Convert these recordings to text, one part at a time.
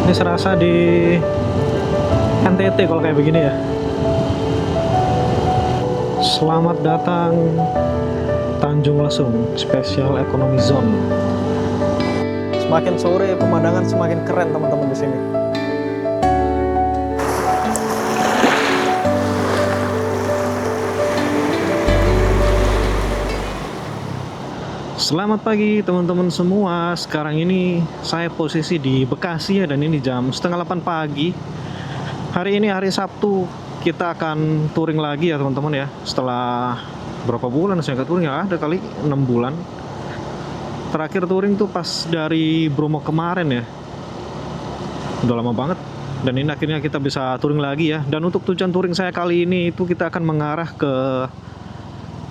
Ini serasa di NTT kalau kayak begini ya. Selamat datang Tanjung Lesung Special Economy Zone. Semakin sore pemandangan semakin keren teman-teman di sini. Selamat pagi teman-teman semua. Sekarang ini saya posisi di Bekasi ya, dan ini jam setengah 8 pagi. Hari ini hari Sabtu, kita akan touring lagi ya teman-teman ya. Setelah berapa bulan saya nggak touring ya, ada kali 6 bulan. Terakhir touring tuh pas dari Bromo kemarin ya. Udah lama banget. Dan ini akhirnya kita bisa touring lagi ya. Dan untuk tujuan touring saya kali ini itu kita akan mengarah ke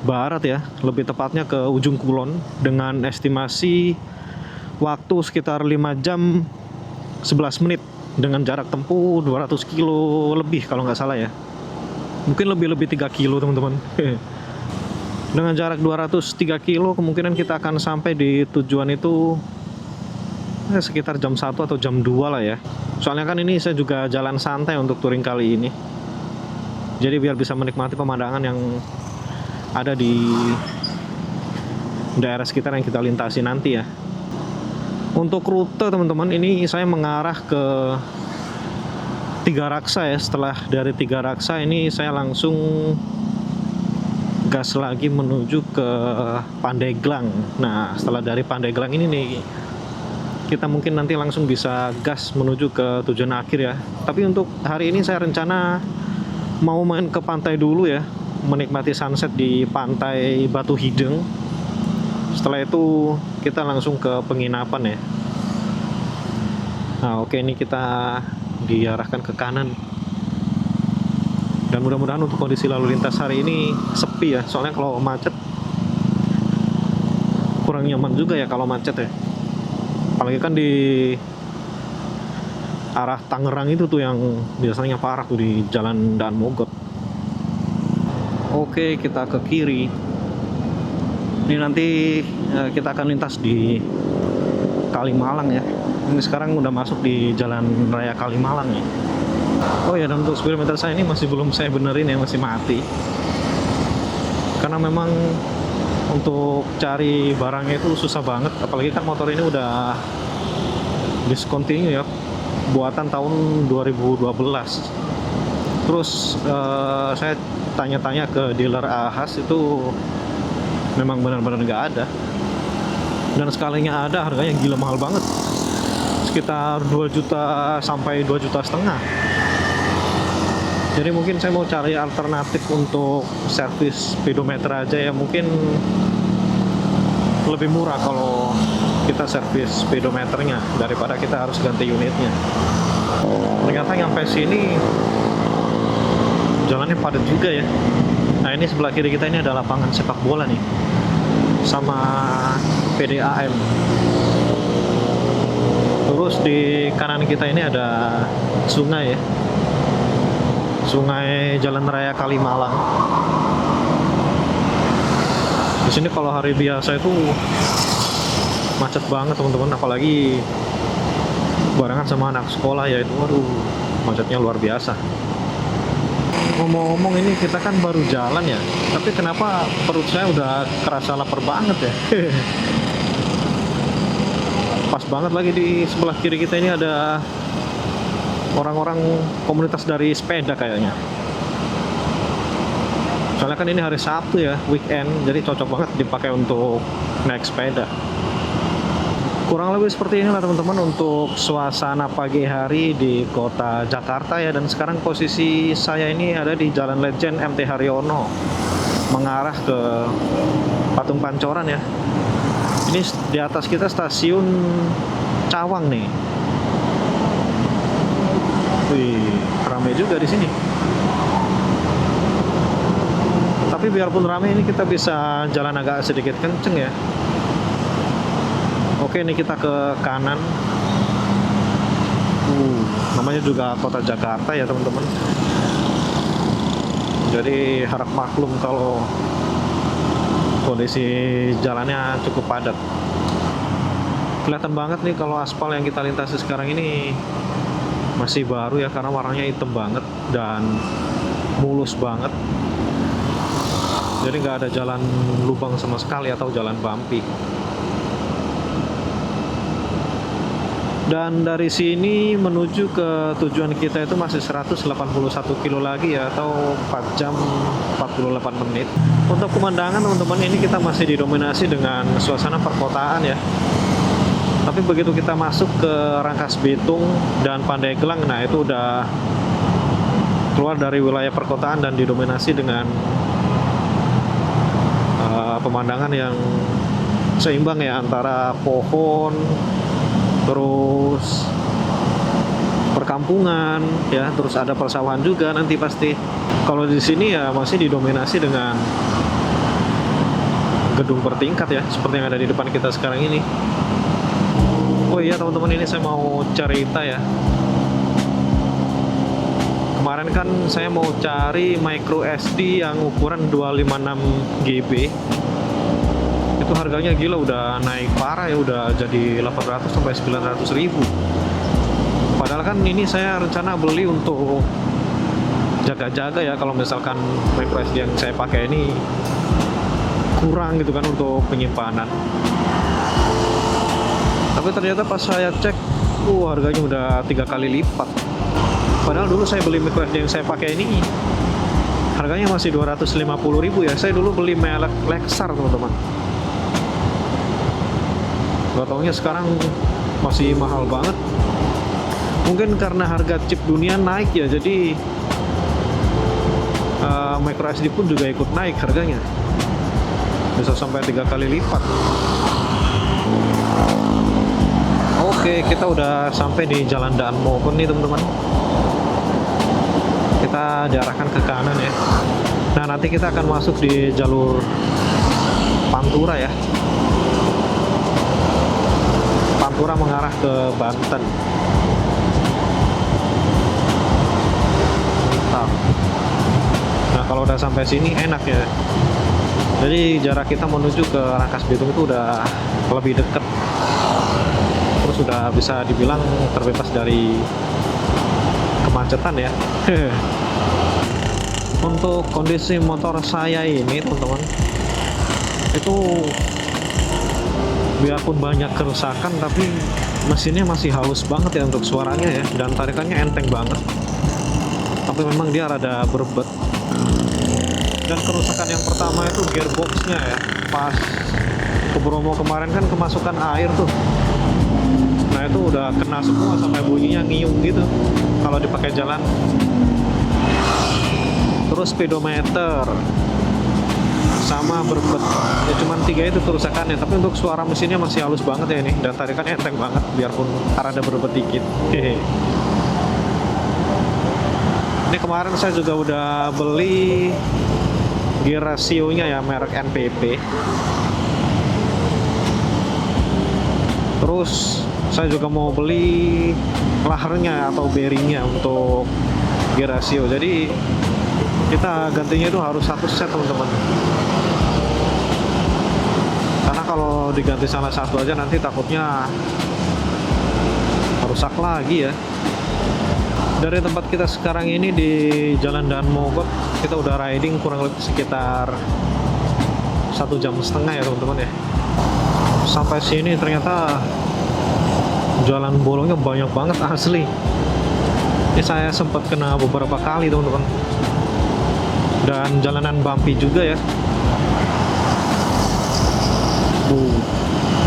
barat ya, lebih tepatnya ke ujung kulon dengan estimasi waktu sekitar 5 jam 11 menit dengan jarak tempuh 200 kilo lebih kalau nggak salah ya, mungkin lebih 3 kilo teman-teman. Dengan jarak 203 kilo kemungkinan kita akan sampai di tujuan itu sekitar jam 1 atau jam 2 lah ya. Soalnya kan ini saya juga jalan santai untuk touring kali ini, jadi biar bisa menikmati pemandangan yang ada di daerah sekitar yang kita lintasi nanti ya. Untuk rute teman-teman, ini saya mengarah ke Tiga Raksa ya. Setelah dari Tiga Raksa ini saya langsung gas lagi menuju ke Pandeglang. Nah setelah dari Pandeglang ini nih, kita mungkin nanti langsung bisa gas menuju ke tujuan akhir ya. Tapi untuk hari ini saya rencana mau main ke pantai dulu ya, menikmati sunset di pantai Batu Hideng. Setelah itu kita langsung ke penginapan ya. Nah oke, ini kita diarahkan ke kanan. Dan mudah-mudahan untuk kondisi lalu lintas hari ini sepi ya. Soalnya kalau macet kurang nyaman juga ya kalau macet ya. Apalagi kan di arah Tangerang itu tuh yang biasanya parah tuh di Jalan Daan Mogot. Oke, kita ke kiri. Ini nanti kita akan lintas di Kalimalang ya. Ini sekarang udah masuk di Jalan Raya Kalimalang ya. Oh ya, dan untuk speedometer saya ini masih belum saya benerin ya, masih mati. Karena memang untuk cari barangnya itu susah banget. Apalagi kan motor ini udah discontinue ya, buatan tahun 2012. Terus saya tanya-tanya ke dealer Ahas, itu memang benar-benar nggak ada. Dan sekalinya ada harganya gila mahal banget, sekitar 2 juta sampai 2 juta setengah. Jadi mungkin saya mau cari alternatif untuk servis speedometer aja ya. Mungkin lebih murah kalau kita servis speedometernya daripada kita harus ganti unitnya. Ternyata nyampe sini jalannya padat juga ya. Nah ini sebelah kiri kita ini ada lapangan sepak bola nih, sama PDAM. Terus di kanan kita ini ada sungai ya, Sungai Jalan Raya Kalimalang. Di sini kalau hari biasa itu macet banget teman-teman, apalagi barengan sama anak sekolah ya, itu waduh macetnya luar biasa. Ngomong-ngomong, ini kita kan baru jalan ya, tapi kenapa perut saya udah kerasa lapar banget ya. Pas banget lagi di sebelah kiri kita ini ada orang-orang komunitas dari sepeda kayaknya. Soalnya kan ini hari Sabtu ya, weekend, jadi cocok banget dipakai untuk naik sepeda. Kurang lebih seperti inilah teman-teman untuk suasana pagi hari di kota Jakarta ya. Dan sekarang posisi saya ini ada di Jalan Lejen MT Haryono, mengarah ke Patung Pancoran ya. Ini di atas kita stasiun Cawang nih. Wih, ramai juga di sini. Tapi biarpun ramai, ini kita bisa jalan agak sedikit kenceng ya. Oke, ini kita ke kanan. Namanya juga kota Jakarta ya teman-teman. Jadi harap maklum kalau kondisi jalannya cukup padat. Kelihatan banget nih kalau aspal yang kita lintasi sekarang ini masih baru ya, karena warnanya hitam banget dan mulus banget. Jadi nggak ada jalan lubang sama sekali atau jalan bumpy. Dan dari sini menuju ke tujuan kita itu masih 181 kilo lagi ya, atau 4 jam 48 menit. Untuk pemandangan teman-teman, ini kita masih didominasi dengan suasana perkotaan ya. Tapi begitu kita masuk ke Rangkas Bitung dan Pandeglang, nah itu udah keluar dari wilayah perkotaan dan didominasi dengan pemandangan yang seimbang ya, antara pohon, terus perkampungan ya, terus ada persawahan juga nanti pasti. Kalau di sini ya masih didominasi dengan gedung bertingkat ya, seperti yang ada di depan kita sekarang ini. Oh iya teman-teman, ini saya mau cerita ya. Kemarin kan saya mau cari micro SD yang ukuran 256 GB. Itu harganya gila, udah naik parah ya, udah jadi 800 sampai 900 ribu. Padahal kan ini saya rencana beli untuk jaga-jaga ya, kalau misalkan micro SD yang saya pakai ini kurang gitu kan untuk penyimpanan. Tapi ternyata pas saya cek, harganya udah 3 kali lipat. Padahal dulu saya beli micro SD yang saya pakai ini harganya masih 250 ribu ya. Saya dulu beli merek Lexar teman-teman. Gak taunya sekarang masih mahal banget. Mungkin karena harga chip dunia naik ya, jadi micro SD pun juga ikut naik harganya, bisa sampai 3 kali lipat. Oke, kita udah sampai di Jalan Daan Mogot nih teman-teman. Kita diarahkan ke kanan ya. Nah, nanti kita akan masuk di jalur Pantura ya. Pantura mengarah ke Banten. Mantap. Nah, kalau udah sampai sini enak ya. Jadi jarak kita menuju ke Rangkas Bitung itu udah lebih dekat. Terus sudah bisa dibilang terbebas dari kemacetan ya. Untuk kondisi motor saya ini teman-teman, itu biarpun banyak kerusakan tapi mesinnya masih halus banget ya untuk suaranya ya, dan tarikannya enteng banget. Tapi memang dia rada berbet. Dan kerusakan yang pertama itu gearboxnya ya, pas ke Bromo kemarin kan kemasukan air tuh. Nah itu udah kena semua sampai bunyinya ngiung gitu kalau dipakai jalan. Terus speedometer sama berbet ya, cuman 3 itu kerusakannya. Tapi untuk suara mesinnya masih halus banget ya ini, dan tarikannya enteng banget biarpun rada berbet dikit. Ini kemarin saya juga udah beli gear ratio-nya ya, merek NPP. Terus saya juga mau beli lahernya atau bearingnya untuk gear ratio. Jadi kita gantinya itu harus satu set teman-teman. Karena kalau diganti salah satu aja nanti takutnya rusak lagi ya. Dari tempat kita sekarang ini di Jalan Daan Mogot, kita udah riding kurang lebih sekitar 1,5 jam ya teman-teman ya. Sampai sini ternyata jalan bolongnya banyak banget asli. Ini saya sempat kena beberapa kali teman-teman. Dan jalanan bumpy juga ya.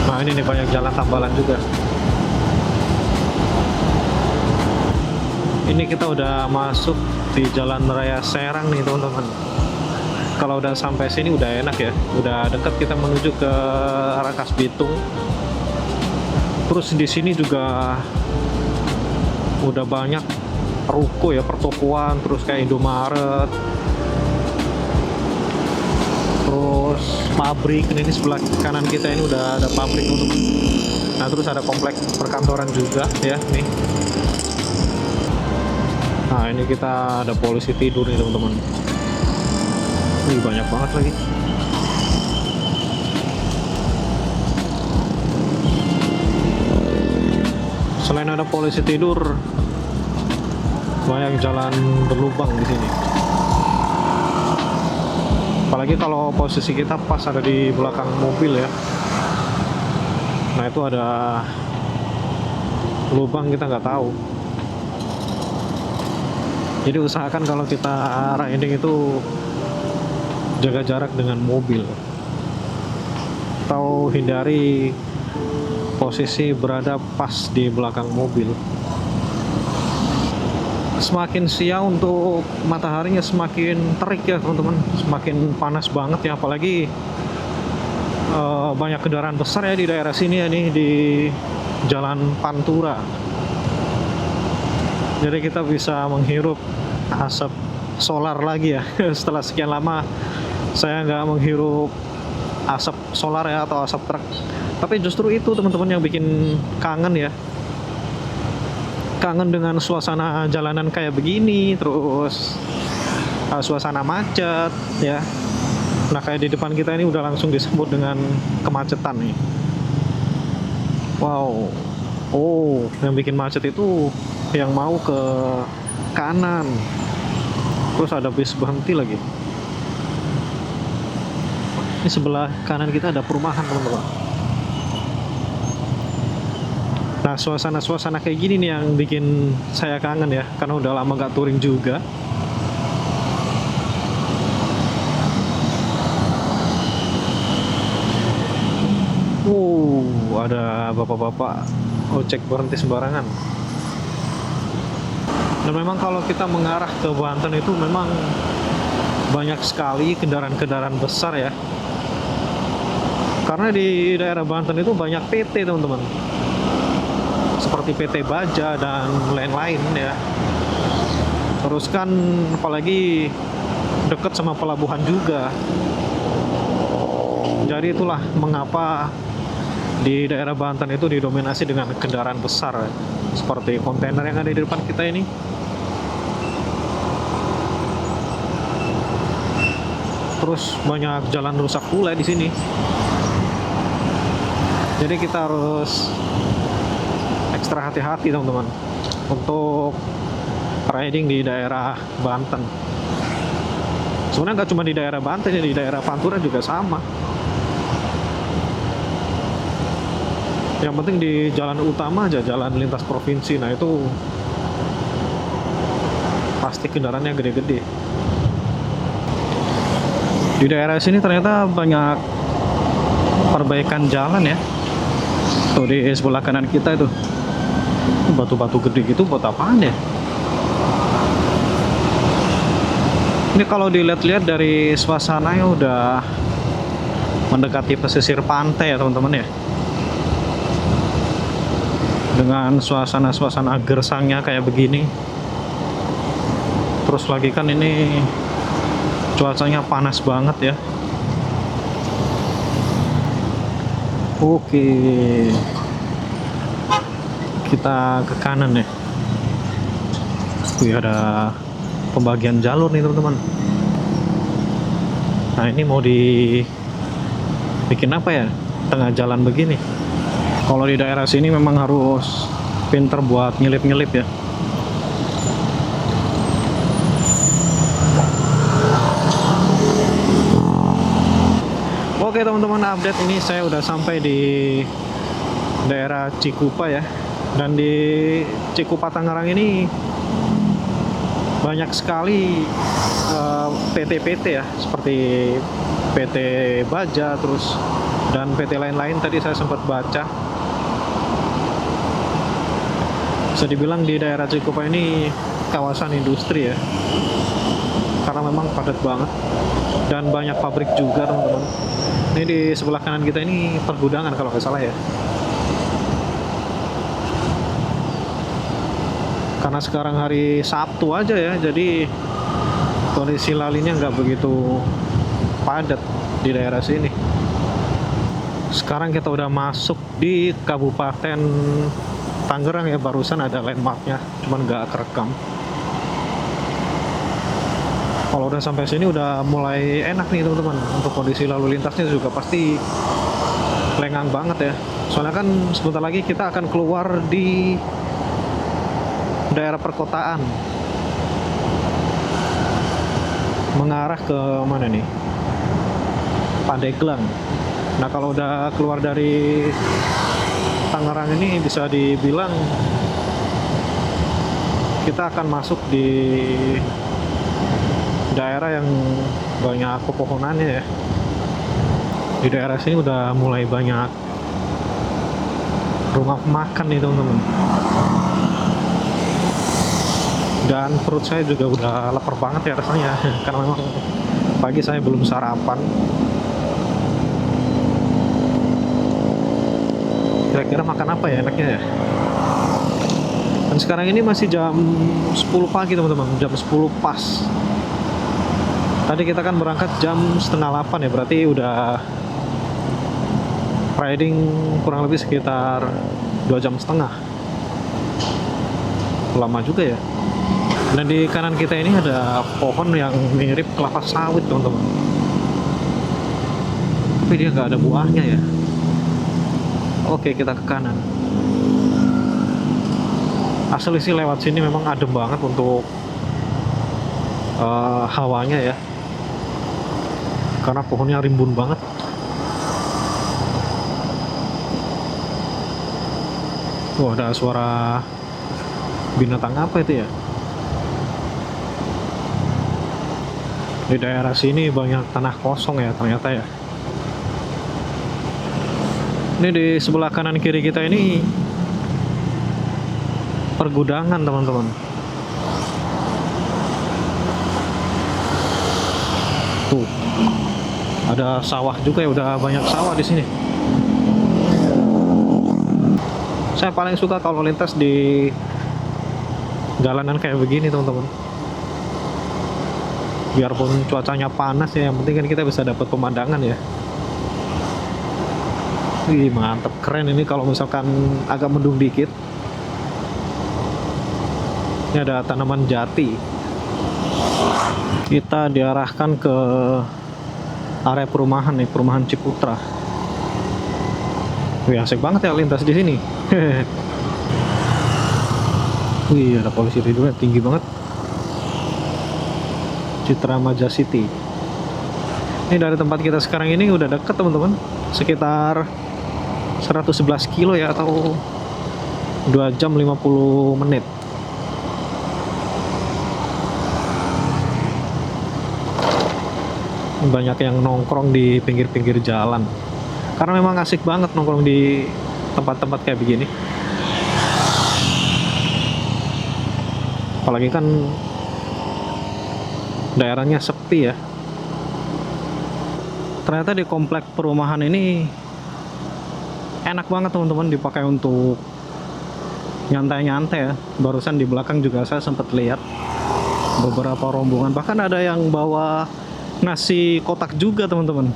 Nah ini nih banyak jalan tambalan juga. Ini kita udah masuk di Jalan Raya Serang nih teman-teman. Kalau udah sampai sini udah enak ya, udah dekat kita menuju ke Rangkas Bitung. Terus di sini juga udah banyak ruko ya, pertokoan, terus kayak Indomaret, terus pabrik. Ini sebelah kanan kita ini udah ada pabrik teman-teman. Nah terus ada kompleks perkantoran juga ya nih. Nah ini kita ada polisi tidur nih teman-teman. Ini banyak banget lagi. Selain ada polisi tidur, banyak jalan berlubang di sini. Apalagi kalau posisi kita pas ada di belakang mobil ya. Nah itu ada lubang kita nggak tahu. Jadi usahakan kalau kita riding itu jaga jarak dengan mobil, atau hindari posisi berada pas di belakang mobil. Semakin siang untuk mataharinya semakin terik ya teman-teman, semakin panas banget ya, apalagi banyak kendaraan besar ya di daerah sini ya nih, di Jalan Pantura. Jadi kita bisa menghirup asap solar lagi ya. Setelah sekian lama saya nggak menghirup asap solar ya, atau asap truk. Tapi justru itu teman-teman yang bikin kangen ya, kangen dengan suasana jalanan kayak begini, terus suasana macet ya. Nah kayak di depan kita ini udah langsung disebut dengan kemacetan nih. Wow, oh yang bikin macet itu yang mau ke kanan, terus ada bis berhenti lagi. Ini sebelah kanan kita ada perumahan teman-teman. Nah suasana-suasana kayak gini nih yang bikin saya kangen ya, karena udah lama gak touring juga. Ada bapak-bapak ojek berhenti sembarangan. Dan memang kalau kita mengarah ke Banten itu memang banyak sekali kendaraan-kendaraan besar ya. Karena di daerah Banten itu banyak PT teman-teman, seperti PT Baja dan lain-lain ya. Terus kan apalagi dekat sama pelabuhan juga. Jadi itulah mengapa di daerah Banten itu didominasi dengan kendaraan besar ya. Seperti kontainer yang ada di depan kita ini. Terus banyak jalan rusak pula di sini. Jadi kita harus ekstra hati-hati teman-teman untuk riding di daerah Banten. Sebenarnya nggak cuma di daerah Banten ya, di daerah Pantura juga sama. Yang penting di jalan utama aja, jalan lintas provinsi, nah itu pasti kendaraannya gede-gede. Di daerah sini ternyata banyak perbaikan jalan ya. Tuh di sebelah kanan kita itu batu-batu gede gitu buat apaan ya? Ini kalau dilihat-lihat dari suasananya udah mendekati pesisir pantai ya teman-teman ya. Dengan suasana-suasana gersangnya kayak begini. Terus lagi kan ini cuacanya panas banget ya. Oke, kita ke kanan ya. Wih, ada pembagian jalur nih teman-teman. Nah ini mau dibikin apa ya, tengah jalan begini. Kalau di daerah sini memang harus pinter buat nyelip-nyelip ya. Oke teman-teman, update ini saya udah sampai di daerah Cikupa ya. Dan di Cikupa Tangerang ini banyak sekali PT-PT ya, seperti PT Baja terus dan PT lain-lain. Tadi saya sempat baca, bisa dibilang di daerah Cikupa ini kawasan industri ya, karena memang padat banget dan banyak pabrik juga teman-teman. Ini di sebelah kanan kita ini pergudangan kalau nggak salah ya. Karena sekarang hari Sabtu aja ya, jadi kondisi lalinnya nggak begitu padat di daerah sini. Sekarang kita udah masuk di Kabupaten Tangerang ya, barusan ada landmarknya, cuman nggak kerekam. Kalau udah sampai sini udah mulai enak nih teman-teman, untuk kondisi lalu lintasnya juga pasti lengang banget ya. Soalnya kan sebentar lagi kita akan keluar di daerah perkotaan. mengarah ke mana nih? Pandeglang. Nah, kalau udah keluar dari Tangerang ini bisa dibilang kita akan masuk di daerah yang banyak pepohonannya ya. Di daerah sini udah mulai banyak rumah makan nih teman-teman. Dan perut saya juga udah lapar banget ya rasanya karena memang pagi saya belum sarapan. Kira-kira makan apa ya enaknya ya? Dan sekarang ini masih jam 10 pagi teman-teman, jam 10 pas. Tadi kita kan berangkat jam setengah 8 ya, berarti udah riding kurang lebih sekitar 2,5 jam. Lama juga ya. Dan di kanan kita ini ada pohon yang mirip kelapa sawit teman-teman. Tapi dia nggak ada buahnya ya. Oke, kita ke kanan. Asli sih lewat sini memang adem banget untuk hawanya ya. Karena pohonnya rimbun banget. Wah, ada suara binatang apa itu ya? Di daerah sini banyak tanah kosong ya ternyata ya. Ini di sebelah kanan kiri kita ini pergudangan teman-teman. Tuh, ada sawah juga ya, udah banyak sawah di sini. Saya paling suka kalau lintas di jalanan kayak begini teman-teman. Biarpun cuacanya panas ya, yang penting kan kita bisa dapat pemandangan ya. Wih, mantep, keren ini kalau misalkan agak mendung dikit. Ini ada tanaman jati. Kita diarahkan ke area perumahan nih, perumahan Ciputra. Wih, asik banget ya lintas di sini. Wih, ada polisi juga tinggi banget. Citra Maja City. Ini dari tempat kita sekarang ini udah deket teman-teman, sekitar 111 kilo ya, atau 2 jam 50 menit. Banyak yang nongkrong di pinggir-pinggir jalan karena memang asik banget nongkrong di tempat-tempat kayak begini. Apalagi kan daerahnya sepi ya. Ternyata di komplek perumahan ini enak banget teman-teman dipakai untuk nyantai-nyantai ya. Barusan di belakang juga saya sempat lihat beberapa rombongan, bahkan ada yang bawa nasi kotak juga teman-teman.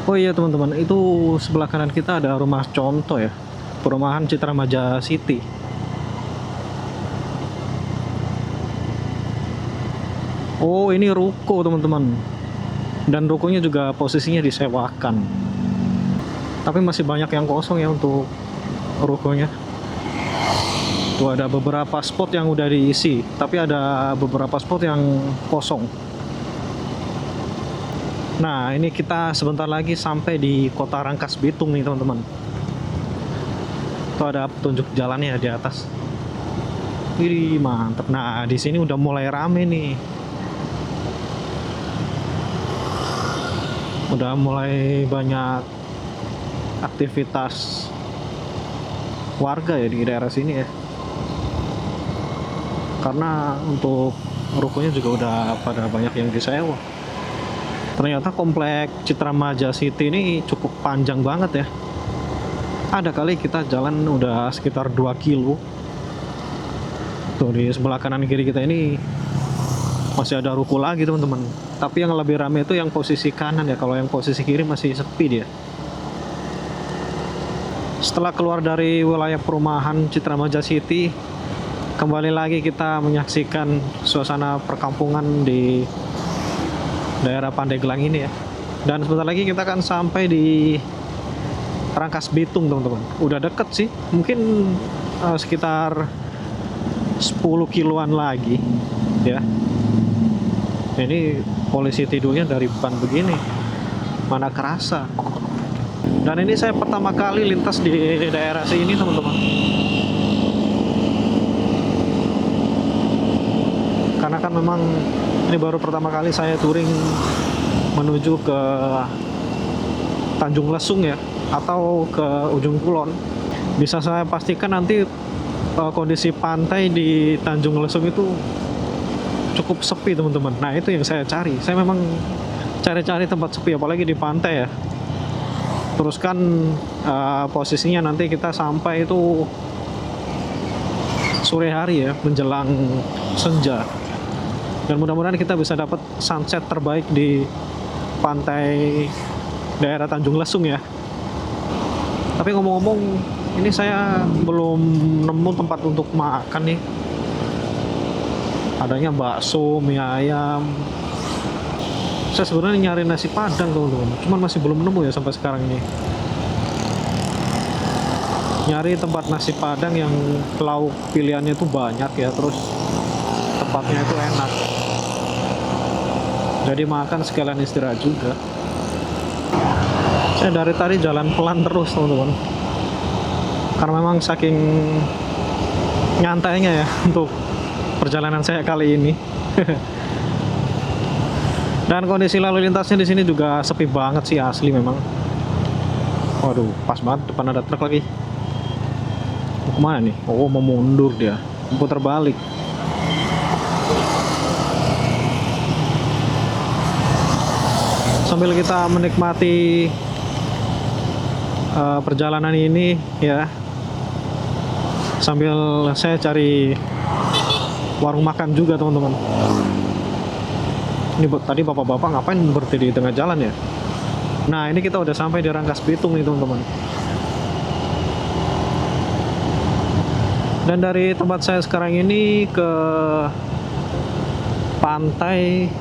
Oh iya teman-teman, itu sebelah kanan kita ada rumah contoh ya, perumahan Citra Maja City. Oh, ini ruko teman-teman, dan rukonya juga posisinya disewakan, tapi masih banyak yang kosong ya untuk rukonya. Tuh ada beberapa spot yang udah diisi, tapi ada beberapa spot yang kosong. Nah, ini kita sebentar lagi sampai di kota Rangkas Bitung nih teman-teman. Tuh ada petunjuk jalannya di atas. Wih, mantep. Nah, di sini udah mulai rame nih. Udah mulai banyak aktivitas warga ya di daerah sini ya. Karena untuk rukonya juga udah pada banyak yang disewa. Ternyata komplek Citra Maja City ini cukup panjang banget ya. Ada kali kita jalan udah sekitar 2 kilo. Tuh di sebelah kanan kiri kita ini masih ada ruko lagi teman-teman. Tapi yang lebih ramai itu yang posisi kanan ya. Kalau yang posisi kiri masih sepi dia. Setelah keluar dari wilayah perumahan Citra Maja City, kembali lagi kita menyaksikan suasana perkampungan di daerah Pandeglang ini ya. Dan sebentar lagi kita akan sampai di Rangkas Bitung teman-teman. Udah deket sih, mungkin sekitar 10 kiloan lagi. ya. Ini polisi tidurnya dari ban begini, mana kerasa. Dan ini saya pertama kali lintas di daerah sini teman-teman, karena kan memang ini baru pertama kali saya touring menuju ke Tanjung Lesung ya, atau ke Ujung Kulon. Bisa saya pastikan nanti kondisi pantai di Tanjung Lesung itu cukup sepi teman-teman. Nah itu yang saya cari. Saya memang cari-cari tempat sepi, apalagi di pantai ya. Terus kan posisinya nanti kita sampai itu sore hari ya, menjelang senja. Dan mudah-mudahan kita bisa dapat sunset terbaik di pantai daerah Tanjung Lesung ya. Tapi ngomong-ngomong, ini saya belum nemu tempat untuk makan nih. Adanya bakso, mie ayam. Saya sebenarnya nyari nasi padang teman-teman, cuman masih belum nemu ya sampai sekarang ini. Nyari tempat nasi padang yang lauk pilihannya itu banyak ya, terus tempatnya itu enak. Jadi makan sekalian istirahat juga. Saya dari tadi jalan pelan terus teman-teman, karena memang saking nyantainya ya untuk perjalanan saya kali ini. Dan kondisi lalu lintasnya di sini juga sepi banget sih, asli memang. Waduh, pas banget depan ada truk lagi. Mau kemana nih? Oh, mau mundur dia, putar balik. Sambil kita menikmati perjalanan ini ya, sambil saya cari warung makan juga teman-teman. Ini tadi bapak-bapak ngapain berhenti di tengah jalan ya? Nah ini kita udah sampai di Rangkas Bitung nih teman-teman. Dan dari tempat saya sekarang ini ke pantai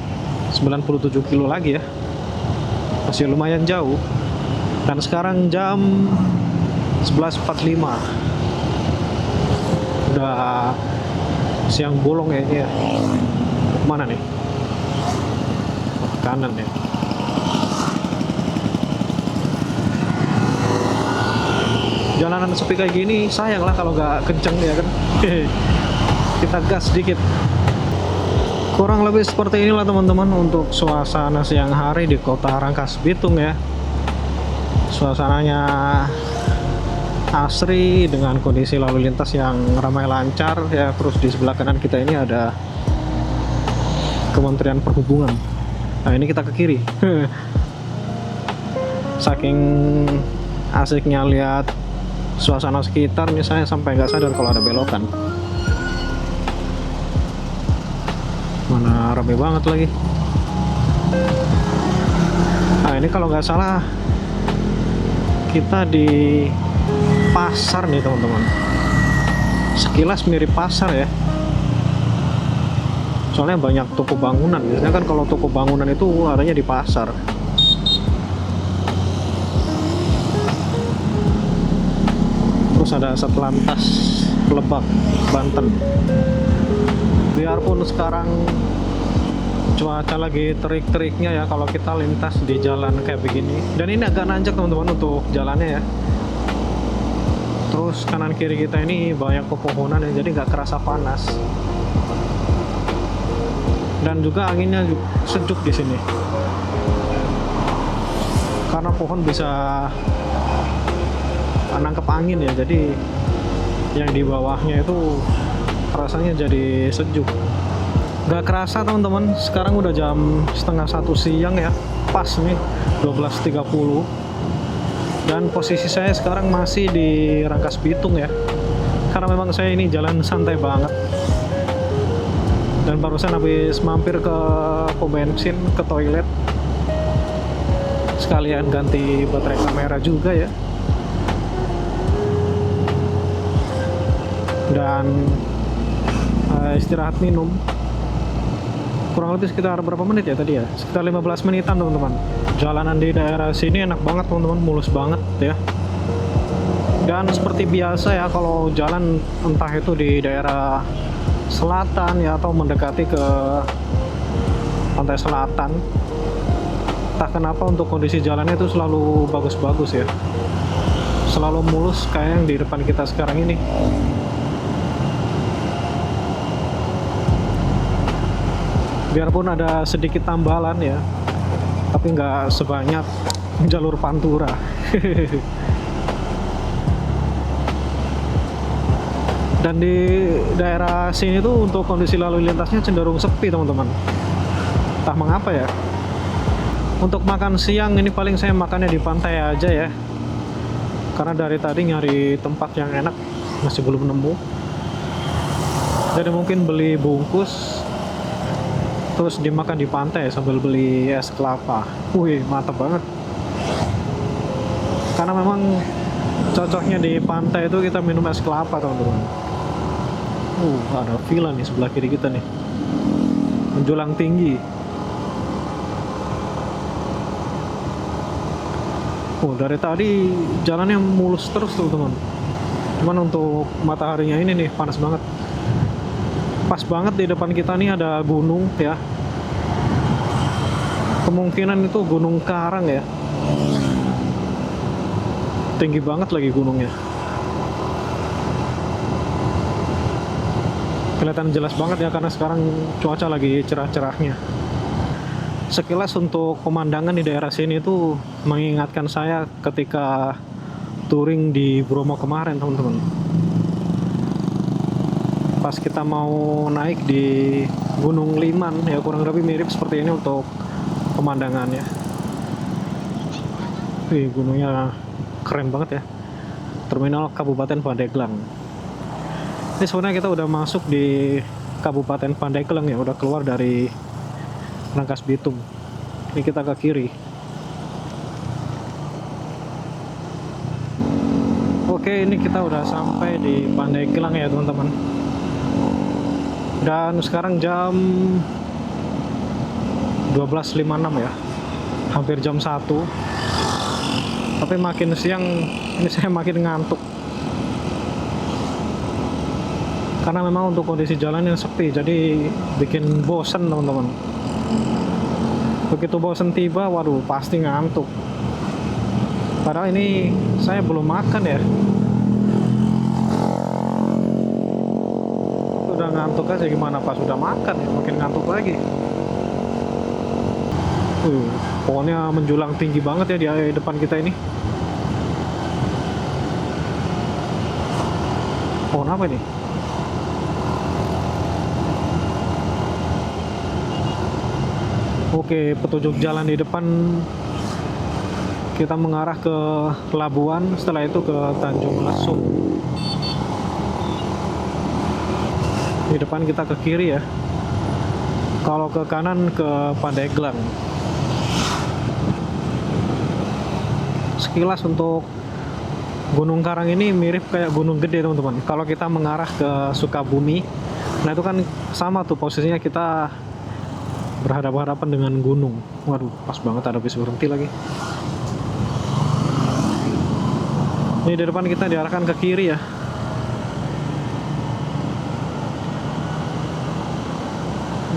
97 kilo lagi ya, masih lumayan jauh. Dan sekarang jam 11.45, udah siang bolong kayaknya ya. Mana nih? Oh, kanan ya. Jalanan sepi kayak gini sayang lah kalau nggak kenceng ya kan. Kita gas sedikit. Kurang lebih seperti inilah teman-teman untuk suasana siang hari di kota Rangkas Bitung ya. Suasananya asri dengan kondisi lalu lintas yang ramai lancar ya. Terus di sebelah kanan kita ini ada Kementerian Perhubungan. Nah ini kita ke kiri. Saking asiknya lihat suasana sekitar nih, saya sampai nggak sadar kalau ada belokan. Mana rame banget lagi. Nah ini kalau nggak salah kita di pasar nih teman-teman. Sekilas mirip pasar ya, soalnya banyak toko bangunan. Biasanya kan kalau toko bangunan itu adanya di pasar. Terus ada Satlantas Lebak, Banten. Biarpun sekarang cuaca lagi terik-teriknya ya, kalau kita lintas di jalan kayak begini. Dan ini agak nanjak teman-teman untuk jalannya ya. Terus kanan kiri kita ini banyak pepohonan ya, jadi nggak kerasa panas. Dan juga anginnya sejuk di sini, karena pohon bisa nangkep angin ya, jadi yang di bawahnya itu rasanya jadi sejuk. Gak kerasa teman-teman, sekarang udah jam setengah 1 siang ya, pas nih 12.30. Dan posisi saya sekarang masih di Rangkas Bitung ya, karena memang saya ini jalan santai banget. Dan barusan habis mampir ke pom bensin, ke toilet, sekalian ganti baterai kamera juga ya. Dan istirahat minum. Kurang lebih sekitar berapa menit ya tadi ya? Sekitar 15 menitan teman-teman. Jalanan di daerah sini enak banget teman-teman, mulus banget ya. Dan seperti biasa ya, kalau jalan entah itu di daerah selatan ya, atau mendekati ke pantai selatan. Entah kenapa untuk kondisi jalannya itu selalu bagus-bagus ya, selalu mulus kayak yang di depan kita sekarang ini. Biarpun ada sedikit tambalan ya, tapi nggak sebanyak jalur Pantura. Dan di daerah sini tuh untuk kondisi lalu lintasnya cenderung sepi teman-teman. Entah mengapa ya. Untuk makan siang ini paling saya makannya di pantai aja ya, karena dari tadi nyari tempat yang enak masih belum nemu. Jadi mungkin beli bungkus terus dimakan di pantai sambil beli es kelapa. Wih, mantap banget. Karena memang cocoknya di pantai itu kita minum es kelapa teman-teman. Ada villa nih sebelah kiri kita nih, menjulang tinggi. Dari tadi jalannya mulus terus teman-teman. Cuman untuk mataharinya ini nih panas banget. Pas banget di depan kita nih ada gunung ya. Kemungkinan itu Gunung Karang ya. Tinggi banget lagi gunungnya. Kelihatan jelas banget ya karena sekarang cuaca lagi cerah-cerahnya. Sekilas untuk pemandangan di daerah sini itu mengingatkan saya ketika touring di Bromo kemarin teman-teman. Pas kita mau naik di Gunung Liman ya, kurang lebih mirip seperti ini untuk pemandangannya. Wih, gunungnya keren banget ya. Terminal Kabupaten Pandeglang. Ini sebenarnya kita udah masuk di Kabupaten Pandeglang ya, udah keluar dari Rangkas Bitung. Ini kita ke kiri. Oke, ini kita udah sampai di Pandeglang ya teman-teman. Dan sekarang jam 12.56 ya, hampir jam 1. Tapi makin siang ini saya makin ngantuk, karena memang untuk kondisi jalan yang sepi jadi bikin bosen teman-teman. Begitu bosen tiba, waduh pasti ngantuk. Padahal ini saya belum makan ya, udah ngantuk aja, gimana pas udah makan ya makin ngantuk lagi. Pohonnya menjulang tinggi banget ya di depan kita ini. Pohon apa ini? Oke, petunjuk jalan di depan kita mengarah ke Labuan, setelah itu ke Tanjung Lesung. Di depan kita ke kiri ya. Kalau ke kanan ke Pandeglang. Sekilas untuk Gunung Karang ini mirip kayak Gunung Gede teman-teman. Kalau kita mengarah ke Sukabumi, nah itu kan sama tuh posisinya, kita berhadapan-hadapan dengan gunung. Waduh, pas banget ada bis berhenti lagi. Ini di depan kita diarahkan ke kiri ya.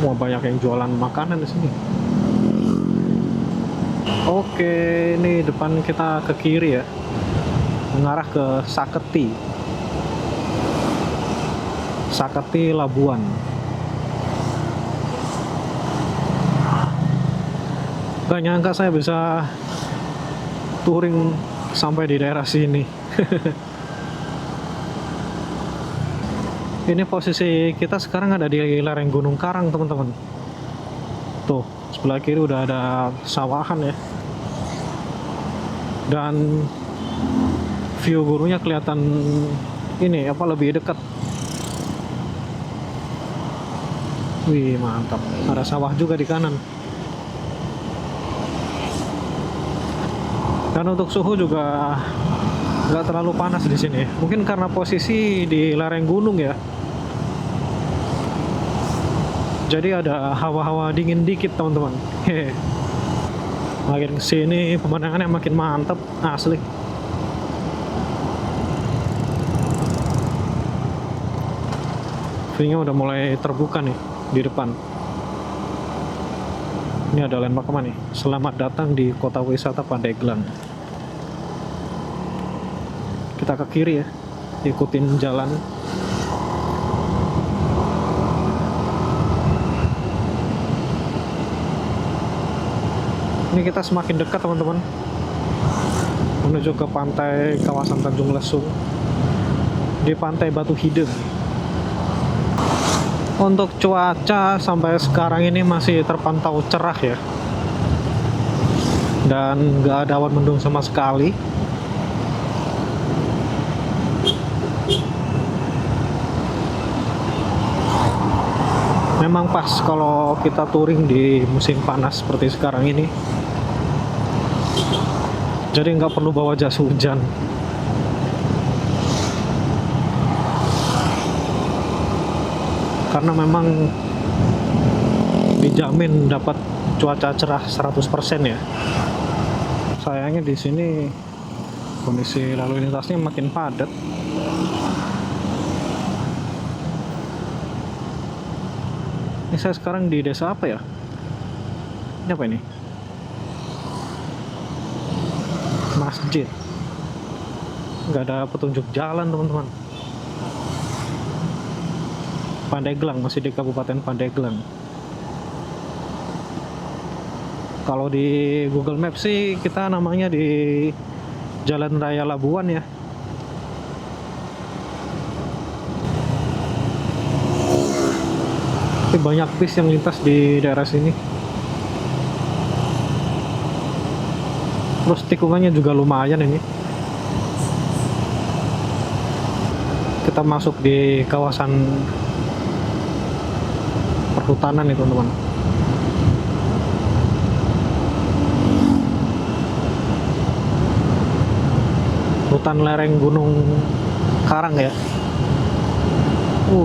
Wah, banyak yang jualan makanan di sini. Oke, ini depan kita ke kiri ya, mengarah ke Saketi. Saketi Labuan. Gak nyangka saya bisa touring sampai di daerah sini. Ini posisi kita sekarang ada di lereng Gunung Karang teman-teman. Tuh, sebelah kiri udah ada sawahan ya. Dan view gunungnya kelihatan ini apa, lebih dekat. Wih, mantap. Ada sawah juga di kanan. Dan untuk suhu juga nggak terlalu panas di sini. Mungkin karena posisi di lereng gunung ya. Jadi ada hawa-hawa dingin dikit teman-teman. Makin kesini pemandangannya makin mantap asli. View-nya udah mulai terbuka nih di depan. Ini ada landmark apa nih? Selamat datang di kota wisata Pandeglang. Kita ke kiri ya, ikutin jalan. Ini kita semakin dekat teman-teman, menuju ke pantai kawasan Tanjung Lesung di Pantai Batu Hideng. Untuk cuaca sampai sekarang ini masih terpantau cerah ya, dan nggak ada awan mendung sama sekali. Memang pas kalau kita touring di musim panas seperti sekarang ini, jadi nggak perlu bawa jas hujan. Karena memang dijamin dapat cuaca cerah 100% ya. Sayangnya di sini kondisi lalu lintasnya makin padat. Ini saya sekarang di desa apa ya? Ini apa ini? Masjid. Nggak ada petunjuk jalan teman-teman. Pandeglang, masih di Kabupaten Pandeglang. Kalau di Google Maps sih kita namanya di Jalan Raya Labuan ya. Tapi banyak bis yang lintas di daerah sini. Terus tikungannya juga lumayan ini. Kita masuk di kawasan perhutanan nih teman-teman. Hutan lereng Gunung Karang ya.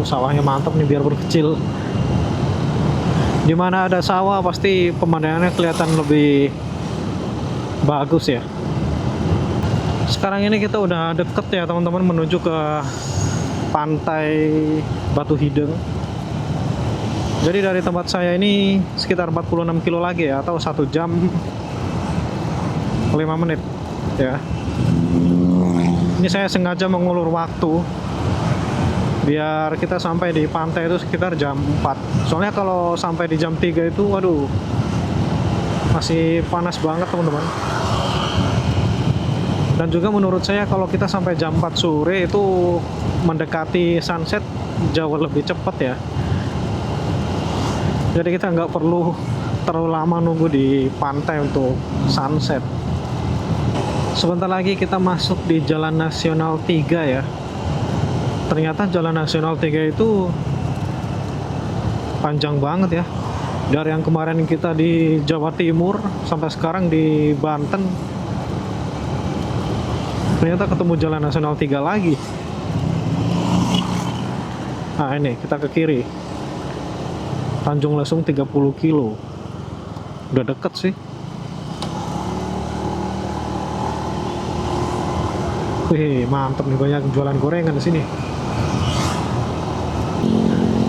Sawahnya mantap nih biar berkecil. Dimana ada sawah pasti pemandangannya kelihatan lebih bagus ya. Sekarang ini kita udah deket ya teman-teman, menuju ke Pantai Batu Hideng. Jadi dari tempat saya ini sekitar 46 kilo lagi ya, atau 1 jam 5 menit ya. Ini saya sengaja mengulur waktu biar kita sampai di pantai itu sekitar jam 4. Soalnya kalau sampai di jam 3 itu waduh, masih panas banget teman-teman. Dan juga menurut saya kalau kita sampai jam 4 sore itu mendekati sunset jauh lebih cepat ya. Jadi kita nggak perlu terlalu lama nunggu di pantai untuk sunset. Sebentar lagi kita masuk di Jalan Nasional 3 ya. Ternyata Jalan Nasional 3 itu panjang banget ya. Dari yang kemarin kita di Jawa Timur sampai sekarang di Banten, ternyata ketemu Jalan Nasional 3 lagi. Nah ini kita ke kiri, Tanjung Lesung 30 kilo. Udah deket sih. Wih, mantap nih, banyak jualan gorengan di sini.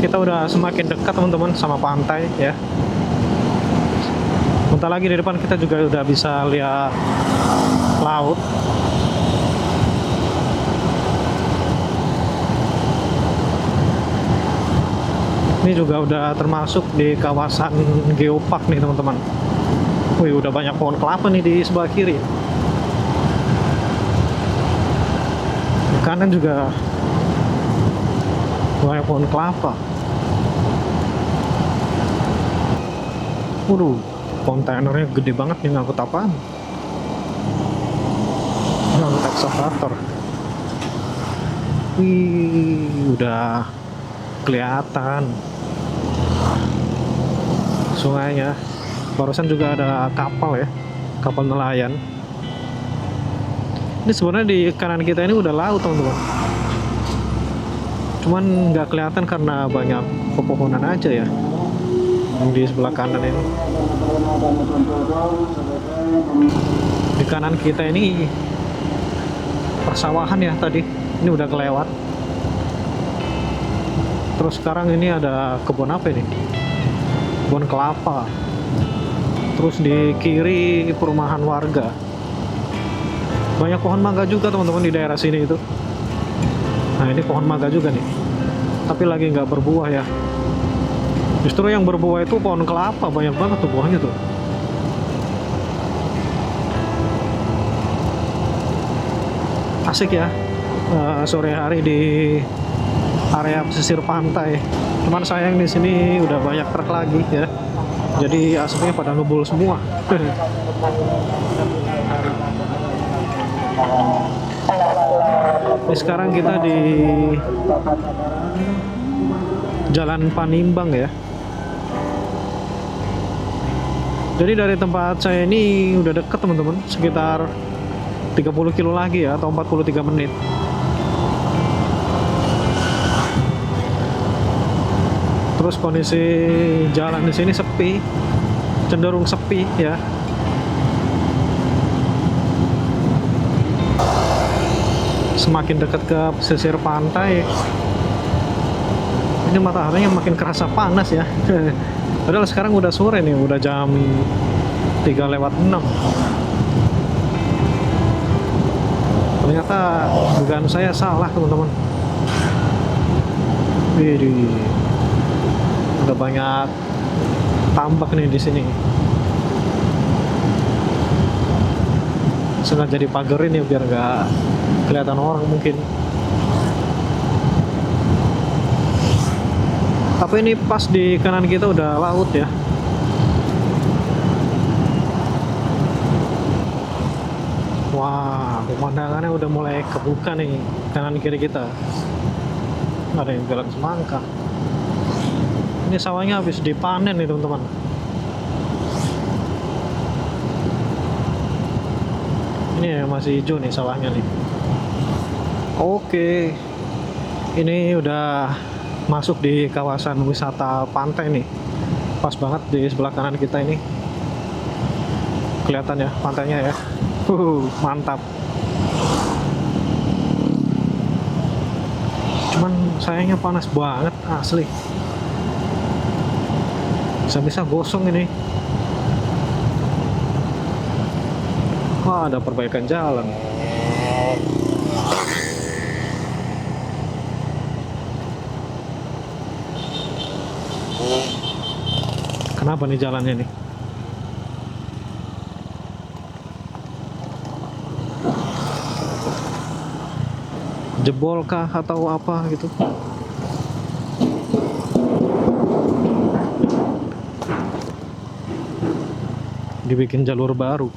Kita udah semakin dekat teman-teman sama pantai ya. Bentar lagi di depan kita juga udah bisa lihat laut. Ini juga udah termasuk di kawasan geopark nih teman-teman. Wih, udah banyak pohon kelapa nih di sebelah kiri. Di kanan juga banyak pohon kelapa. Waduh, kontainernya gede banget nih, ngangkut apaan? Ngangkut ekskavator. Wih, udah kelihatan sungainya. Barusan juga ada kapal ya, kapal nelayan. Ini sebenarnya di kanan kita ini udah laut teman-teman, cuman nggak kelihatan karena banyak pepohonan aja ya yang di sebelah kanan ini. Di kanan kita ini persawahan ya tadi, ini udah kelewat. Terus sekarang ini ada kebun apa ini? Kebun kelapa. Terus di kiri perumahan warga. Banyak pohon mangga juga teman-teman di daerah sini itu. Nah ini pohon mangga juga nih, tapi lagi nggak berbuah ya. Justru yang berbuah itu pohon kelapa, banyak banget tuh buahnya tuh. Asik ya, sore hari di area pesisir pantai. Cuman sayang di sini udah banyak truk lagi ya, jadi asapnya pada ngebul semua. Ini sekarang kita di Jalan Panimbang ya. Jadi dari tempat saya ini udah deket teman-teman, sekitar 30 kilo lagi ya, atau 43 menit. Terus kondisi jalan di sini sepi, cenderung sepi ya. Semakin dekat ke pesisir pantai, ini mataharinya makin kerasa panas ya. Padahal sekarang udah sore nih, udah jam 3:06. Ternyata dugaan saya salah teman-teman. Widih, udah banyak tambak nih di sini. Sengaja dipagerin ya biar nggak kelihatan orang mungkin. Tapi ini pas di kanan kita udah laut ya. Wah, pemandangannya udah mulai kebuka nih kanan kiri kita. Ada yang jalan semangka. Ini sawahnya habis dipanen nih teman-teman. Ini masih hijau nih sawahnya nih. Oke, ini udah masuk di kawasan wisata pantai nih. Pas banget di sebelah kanan kita ini. Kelihatan ya pantainya ya. Mantap. Cuman sayangnya panas banget asli. Bisa-bisa gosong ini. Wah, ada perbaikan jalan. Kenapa nih jalannya nih? Jebol kah atau apa gitu? Dibikin jalur baru.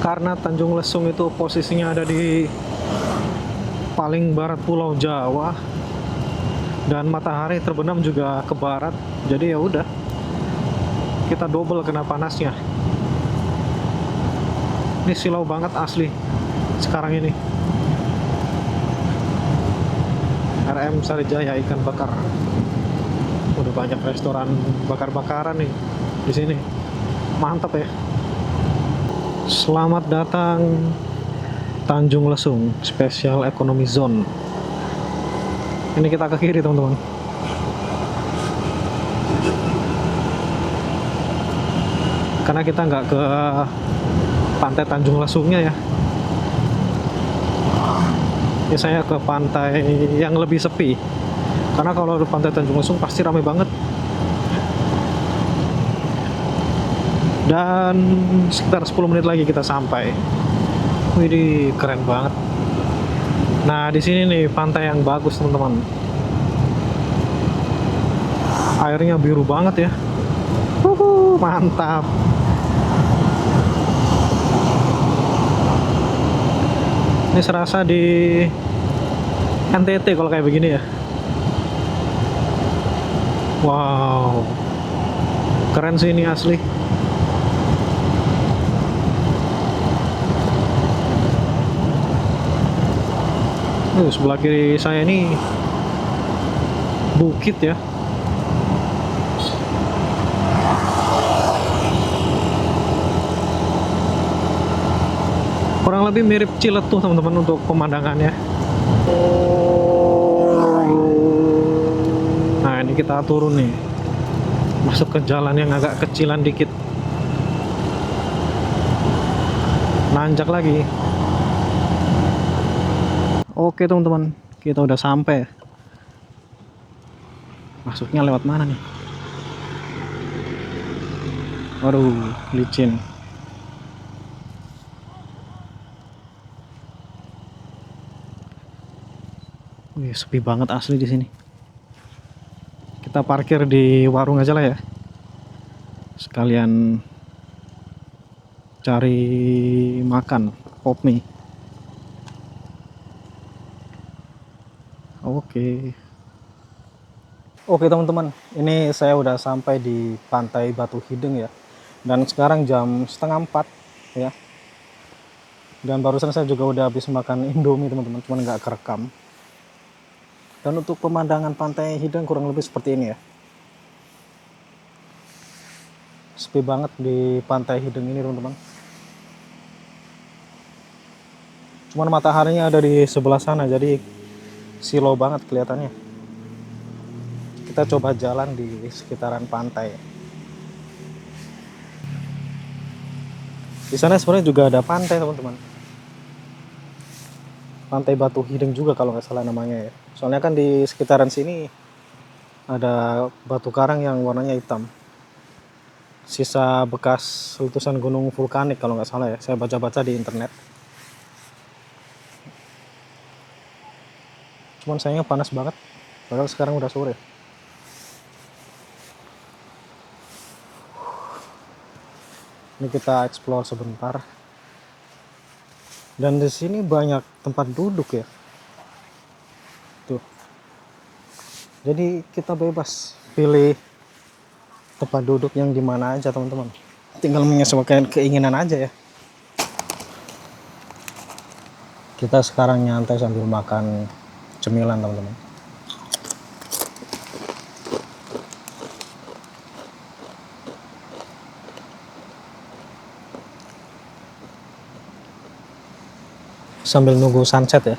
Karena Tanjung Lesung itu posisinya ada di paling barat Pulau Jawa dan matahari terbenam juga ke barat, jadi ya udah kita double kena panasnya. Ini silau banget asli sekarang ini. RM Sarijaya ikan bakar. Udah banyak restoran bakar-bakaran nih di sini. Mantap ya. Selamat datang Tanjung Lesung Special Economy Zone. Ini kita ke kiri teman-teman. Karena kita nggak ke pantai Tanjung Lesungnya ya. Ini saya ke pantai yang lebih sepi. Karena kalau di pantai Tanjung Lesung pasti ramai banget. Dan sekitar 10 menit lagi kita sampai. Widih, keren banget. Nah, di sini nih pantai yang bagus, teman-teman. Airnya biru banget ya. Mantap. Ini serasa di NTT kalau kayak begini ya. Wow. Keren sih ini asli. Sebelah kiri saya ini bukit ya. Kurang lebih mirip Ciletuh teman-teman untuk pemandangannya. Nah ini kita turun nih, masuk ke jalan yang agak kecilan dikit, nanjak lagi. Oke teman-teman, kita udah sampai. Masuknya lewat mana nih? Waduh, licin. Wih, sepi banget asli di sini. Kita parkir di warung aja lah ya. Sekalian cari makan pop mie. Oke. Oke teman-teman, ini saya udah sampai di Pantai Batu Hideng ya. Dan sekarang jam 3:30 ya. Dan barusan saya juga udah habis makan Indomie teman-teman, cuman nggak kerekam. Dan untuk pemandangan Pantai Hideng kurang lebih seperti ini ya. Sepi banget di Pantai Hideng ini teman-teman. Cuman mataharinya ada di sebelah sana, jadi silau banget kelihatannya. Kita coba jalan di sekitaran pantai. Di sana sebenarnya juga ada pantai teman-teman. Pantai Batu Hideng juga kalau nggak salah namanya ya. Soalnya kan di sekitaran sini ada batu karang yang warnanya hitam. Sisa bekas letusan gunung vulkanik kalau nggak salah ya. Saya baca-baca di internet. Cuman sayangnya panas banget. Padahal sekarang udah sore. Ini kita explore sebentar. Dan di sini banyak tempat duduk ya. Tuh. Jadi kita bebas pilih tempat duduk yang di mana aja teman-teman. Tinggal menyesuaikan keinginan aja ya. Kita sekarang nyantai sambil makan cemilan teman-teman. Sambil nunggu sunset ya.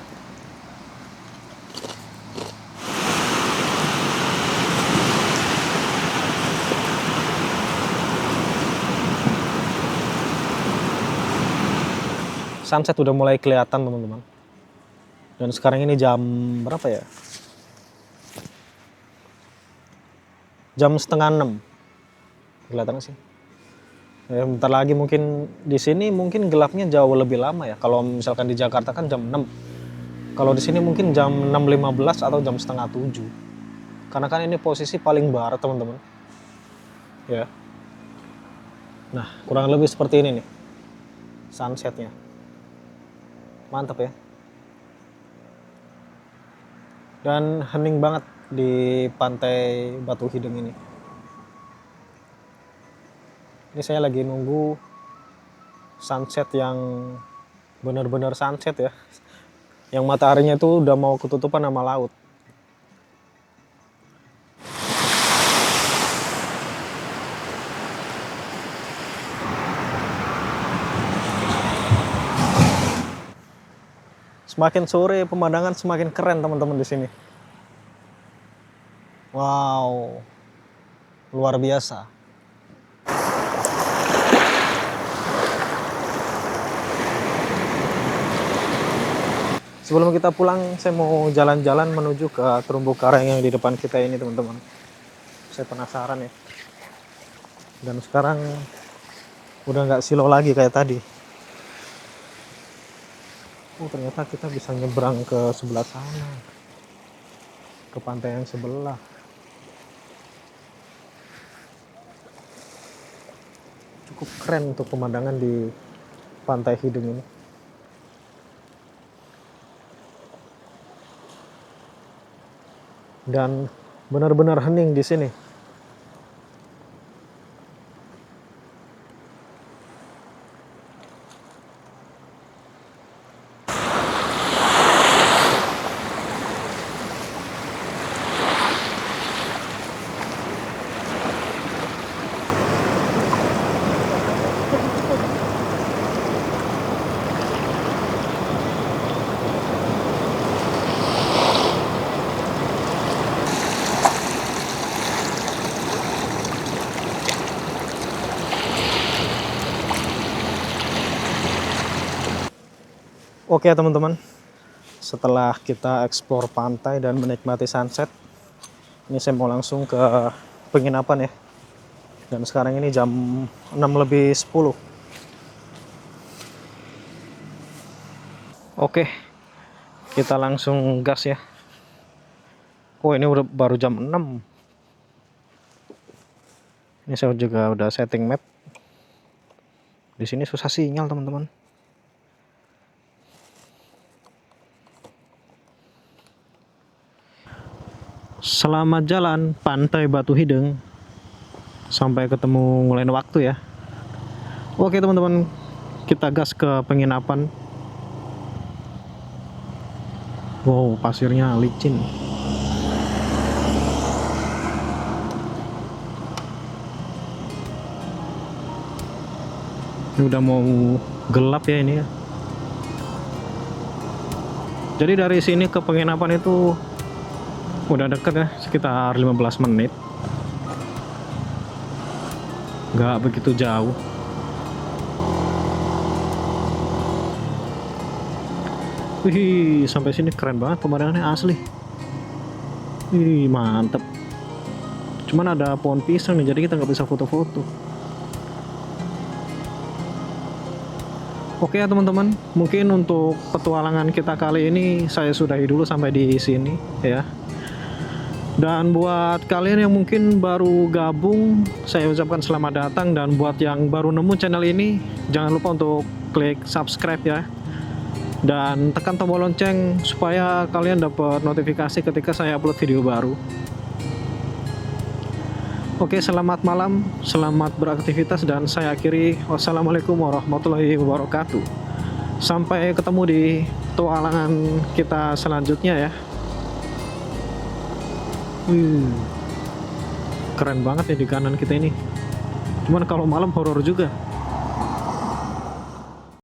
Sunset udah mulai kelihatan teman-teman. Dan sekarang ini jam berapa ya? Jam 5:30. Kelihatan sih. Ya, bentar lagi mungkin di sini mungkin gelapnya jauh lebih lama ya. Kalau misalkan di Jakarta kan jam 6. Kalau di sini mungkin jam 6:15 atau jam 6:30. Karena kan ini posisi paling barat teman-teman. Ya. Nah, kurang lebih seperti ini nih. Sunsetnya. Mantap ya. Dan hening banget di Pantai Batu Hideng ini. Ini saya lagi nunggu sunset yang benar-benar sunset ya. Yang mataharinya itu udah mau ketutupan sama laut. Semakin sore pemandangan semakin keren teman-teman di sini. Wow. Luar biasa. Sebelum kita pulang, saya mau jalan-jalan menuju ke terumbu karang yang di depan kita ini teman-teman. Saya penasaran ya. Dan sekarang udah nggak silau lagi kayak tadi. Oh ternyata kita bisa nyebrang ke sebelah sana. Ke pantai yang sebelah. Cukup keren untuk pemandangan di Pantai Hideng ini. Dan benar-benar hening di sini. Oke ya teman-teman, setelah kita eksplor pantai dan menikmati sunset, ini saya mau langsung ke penginapan ya. Dan sekarang ini jam 6:10. Oke, kita langsung gas ya. Oh, ini baru jam 6. Ini saya juga udah setting map. Di sini susah sinyal teman-teman. Selamat jalan Pantai Batu Hideng. Sampai ketemu lain waktu ya. Oke teman-teman, kita gas ke penginapan. Wow, pasirnya licin. Ini udah mau gelap ya ini ya. Jadi dari sini ke penginapan itu udah deket ya, sekitar 15 menit. Nggak begitu jauh. Wih, sampai sini keren banget pemandangannya asli. Wih, mantep. Cuman ada pohon pisang nih, jadi kita nggak bisa foto-foto. Oke ya teman-teman, mungkin untuk petualangan kita kali ini saya sudahi dulu sampai di sini ya. Dan buat kalian yang mungkin baru gabung, saya ucapkan selamat datang. Dan buat yang baru nemu channel ini, jangan lupa untuk klik subscribe ya. Dan tekan tombol lonceng supaya kalian dapat notifikasi ketika saya upload video baru. Oke, selamat malam, selamat beraktivitas, dan saya akhiri. Wassalamualaikum warahmatullahi wabarakatuh. Sampai ketemu di petualangan kita selanjutnya ya. Keren banget ya di kanan kita ini. Cuman kalau malam horor juga.